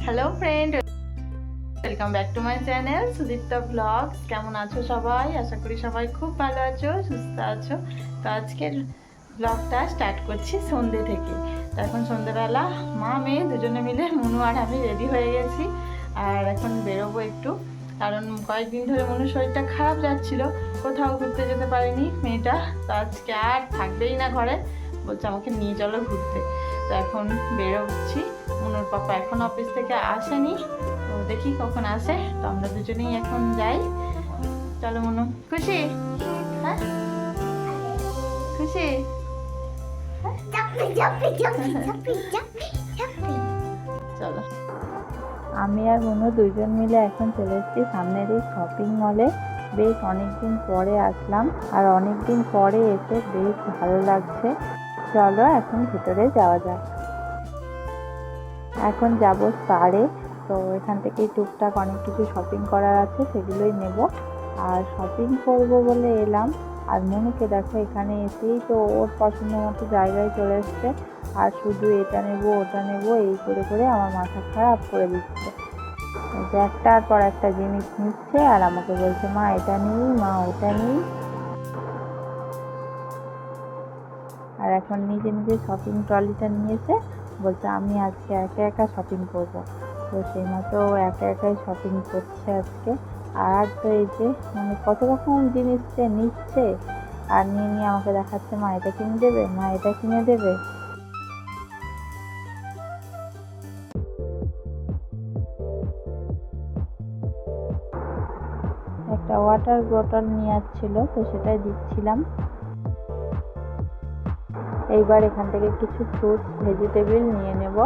Hello friend, welcome back to my channel Sudipta blogs. কেমন আছো সবাই? আশা করি সবাই খুব ভালো আছো, সুস্থ আছো। তো আজকের ব্লগটা স্টার্ট করছি সন্ধ্যে থেকে। তো এখন সন্ধ্যেবেলা মা মেয়ে দুজনে মিলে মনু আর আমি রেডি হয়ে গেছি। আর এখন বেরোবো একটু, কারণ কয়েকদিন ধরে মনুর শরীরটা খারাপ যাচ্ছিল, কোথাও ঘুরতে যেতে পারিনি মেয়েটা। তো আজকে আর থাকবেই না ঘরে, বলছে আমাকে নিয়ে চলো ঘুরতে। তো এখন বেরোচ্ছি। মনুর পাপা এখন অফিস থেকে আসেনি, তো দেখি কখন আসে। তো আমরা দুজনেই এখন যাই। চলো মনু, খুশি? হ্যাঁ খুশি? চলো। আমি আর মনু দুজন মিলে এখন চলে এসেছি সামনের এই শপিং মলে। বেশ অনেকদিন পরে আসলাম, আর অনেকদিন পরে এসে বেশ ভালো লাগছে। চলো এখন ভেতরে যাওয়া যাক। এখন যাব স্পারে। তো এখান থেকে টুকটাক অনেক কিছু শপিং করার আছে, সেগুলোই নেব। আর শপিং করব বলে এলাম, আর মনুকে দেখো এখানে এসেই তো ওর পছন্দ মতো জায়গায় চলে এসছে। আর শুধু এটা নেব ওটা নেব এই করে করে আমার মাথা খারাপ করে দিচ্ছে। একটার পর একটা জিনিস নিচ্ছে আর আমাকে বলছে মা এটা নিই, মা ওটা নিই। আর এখন নিজে নিজে শপিং ট্রলিটা নিয়েছে, বলছে আমি আজকে একা একা শপিং করব। তো সেই মতো একা একাই শপিং করছে আজকে। আর তো এই যে মানে কত রকম জিনিস যে নিচ্ছে, আর নিয়ে নিয়ে আমাকে দেখাচ্ছে মা এটা কিনে দেবে, মা এটা কিনে দেবে। একটা ওয়াটার বটল নিয়ে আসছিল, তো সেটাই দিচ্ছিলাম। এইবার এখান থেকে কিছু ফ্রুটস ভেজিটেবল নিয়ে নেব।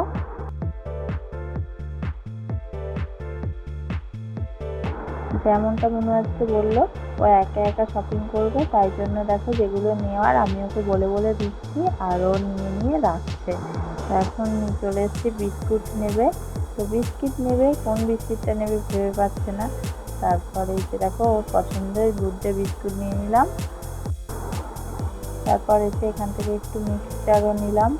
যেমনটা মনে হচ্ছে বললো ও একা একা শপিং করবে, তাই জন্য দেখো যেগুলো নেওয়ার আমি ওকে বলে বলে দিচ্ছি আর ও নিয়ে নিয়ে রাখছে। এখন চলে এসেছি বিস্কুট নেবে। তো বিস্কিট নেবে, কোন বিস্কিটটা নেবে ভেবে পাচ্ছে না। তারপরে এই যে দেখো ওর পছন্দের গুড ডে বিস্কুট নিয়ে নিলাম। তারপর এসে এখান থেকে একটু মিক্সচারও নিলাম।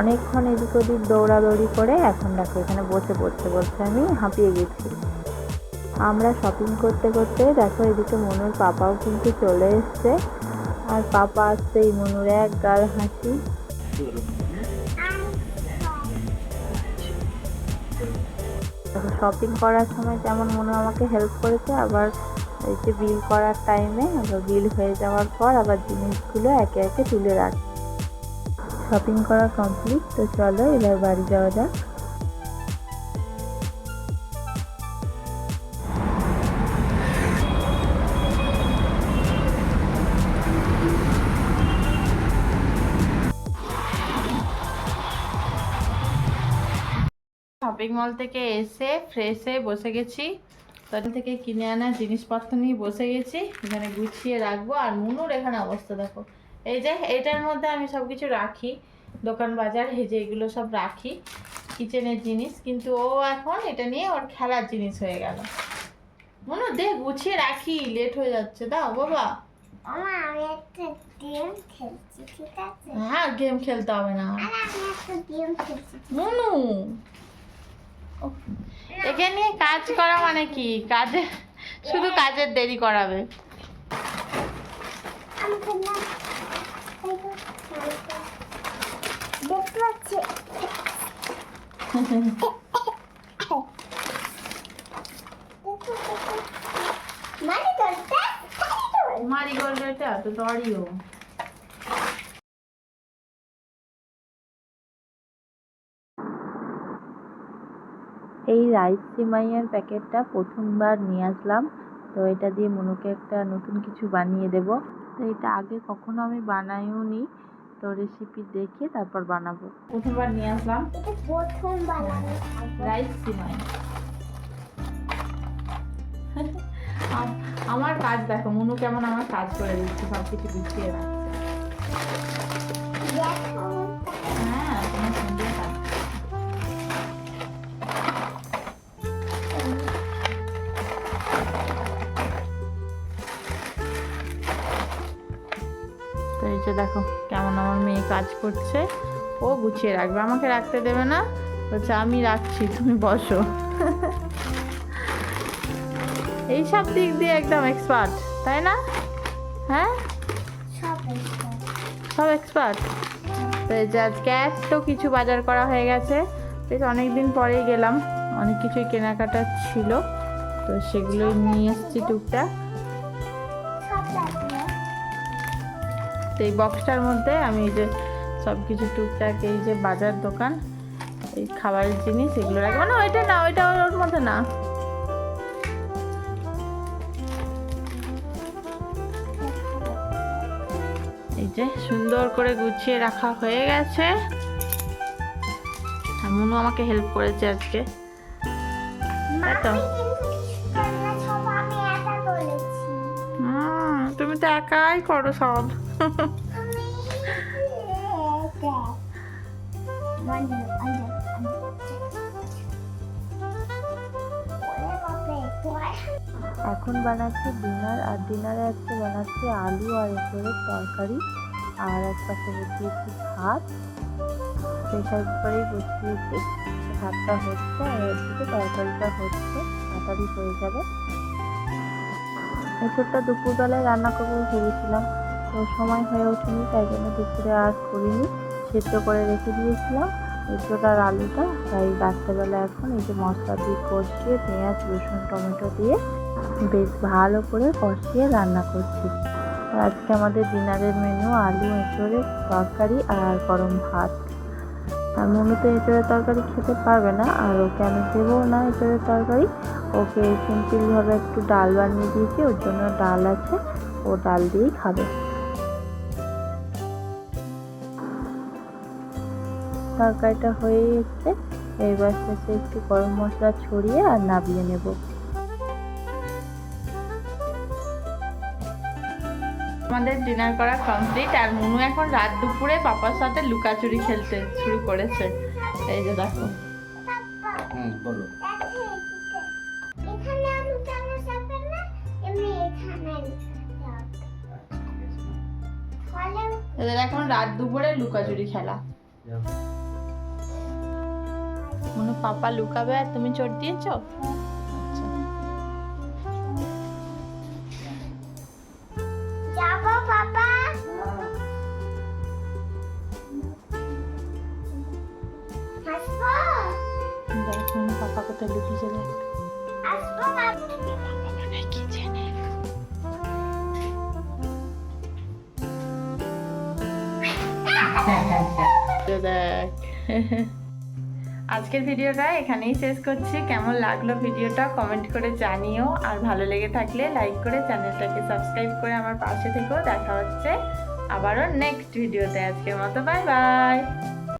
অনেকক্ষণ এদিক ওদিক দৌড়াদৌড়ি করে এখন দেখো এখানে বসে পড়তে বলছে আমি হাঁপিয়ে গেছি। আমরা শপিং করতে করতে দেখো এদিকে মনুর পাপাও কিন্তু চলে এসছে। আর পাপা আসতেই মনুর এক গাল হাসি। শপিং করার সময় যেমন মনু আমাকে হেল্প করেছে, আবার এই যে বিল করার টাইমে আবার বিল হয়ে যাওয়ার পর আবার জিনিসগুলো একে একে তুলে রাখি। শপিং করা কমপ্লিট, তো চলো এবার বাড়ি যাওয়া যাক। শপিং মল থেকে এসে ফ্রেশ হয়ে বসে গেছি। তাদের থেকে কিনে আনা জিনিসপত্র নিয়ে বসে গেছি, এখানে গুছিয়ে রাখবো। আর মনুর এখানে অবস্থা দেখো, এই যে এটার মধ্যে আমি সব কিছু রাখি, দোকান বাজার এই যে এগুলো সব রাখি কিচেনের জিনিস, কিন্তু ও এখন এটা নিয়ে ওর খেলার জিনিস হয়ে গেল। মনু দে গুছিয়ে রাখি, লেট হয়ে যাচ্ছে, দাও বাবা। আমি একটা গেম খেলছি, ঠিক আছে? হ্যাঁ গেম খেলতে হবে না আর আমি একটা গেম খেলছি। মনু, একে নিয়ে কাজ করা মানে কি? কাজে শুধু কাজের দেরি করাবে। আমাকে না দেখতে পাচ্ছি। মারিগোল্ড এটা তো দড়িও। এই রাইস সিমাইয়ের প্যাকেটটা প্রথমবার নিয়ে আসলাম। তো এটা দিয়ে মনুকে একটা নতুন কিছু বানিয়ে দেব। তো এটা আগে কখনো আমি বানাইও নি, তো রেসিপি দেখে তারপর বানাবো। প্রথমবার নিয়ে আসলাম এটা প্রথম বানানো রাইস সিমাই। আমার কাজ দেখো, মুনু কেমন আমার কাজ করে দিচ্ছে, সব কিছু গুছিয়ে রাখছে। হ্যাঁ, তোমার সুন্দর কাজ। তো এই যে দেখো কেমন আমার মেয়ে কাজ করছে, ও গুছিয়ে রাখবে, আমাকে রাখতে দেবে না, বলছে আমি রাখছি তুমি বসো। এই সব দিক দিয়ে একদম এক্সপার্ট, তাই না? হ্যাঁ, সব এক্সপার্ট। তো এই যে আজকে এত কিছু বাজার করা হয়ে গেছে, বেশ অনেকদিন পরেই গেলাম, অনেক কিছুই কেনাকাটা ছিল, তো সেগুলোই নিয়ে এসেছি টুকটাক। তো এই বক্সটার মধ্যে আমি এই যে সব কিছু টুকটাক, এই যে বাজার দোকান, এই খাবারের জিনিস এগুলো রাখবো না, ওইটা না, ওইটা ওর মধ্যে না। এই যে সুন্দর করে গুছিয়ে রাখা হয়ে গেছে। মনু আমাকে হেল্প করেছে আজকে, তাই তো? তুমি তো একাই করো সব। এখন বানাচ্ছি ডিনার, আর ডিনারে আজকে বানাচ্ছি আলু আর এঁচড়ের তরকারি, আর এক পাশে বসিয়েছি ভাত, প্রেশার কুকারেই বসিয়েছি, ভাতটা হচ্ছে আর এদিকে তরকারিটা হচ্ছে, তাড়াতাড়ি হয়ে যাবে। এঁচড়টা দুপুরবেলায় রান্না করবো ভেবেছিলাম, তো সময় হয়ে ওঠেনি, তাই জন্য দুপুরে আর করিনি, সেদ্ধ করে রেখে দিয়েছিলাম এঁচড় আর আলুটা, তাই রাত্রেবেলা এখন এই যে মশলা দিয়ে কষিয়ে পেঁয়াজ রসুন টমেটো দিয়ে বেশ ভালো করে কষিয়ে রান্না করছি। আজকে আমাদের ডিনারের মেনু আলু এঁচড়ের তরকারি আর গরম ভাত। আর মনু তো এঁচড়ের তরকারি খেতে পারবে না, আর ওকে আমি দেবো না এঁচড়ের তরকারি, ওকে সিম্পলভাবে একটু ডাল বানিয়ে দিয়েছি, ওর জন্য ডাল আছে, ও ডাল দিয়েই খাবে। তরকারিটা হয়ে এসছে, এইবার শেষে একটু গরম মশলা ছড়িয়ে আর নামিয়ে নেব। আমাদের ডিনার করা কমপ্লিট, আর মনু এখন রাত দুপুরে পাপার সাথে লুকাচুরি খেলতে শুরু করেছে। এই যে দেখো, এদের এখন রাত দুপুরে লুকাচুরি খেলা। মনু পাপা লুকাবে আর তুমি চোট দিয়েছো। পাপা কোথায় লুকিয়েছে দেখ। দেখ, আজকের ভিডিওটা এখানেই শেষ করছি। কেমন লাগলো ভিডিওটা কমেন্ট করে জানিও, আর ভালো লেগে থাকলে লাইক করে চ্যানেলটাকে সাবস্ক্রাইব করে আমার পাশে থেকেও। দেখা হচ্ছে আবারও নেক্সট ভিডিওতে। আজকের মতো বাই বাই।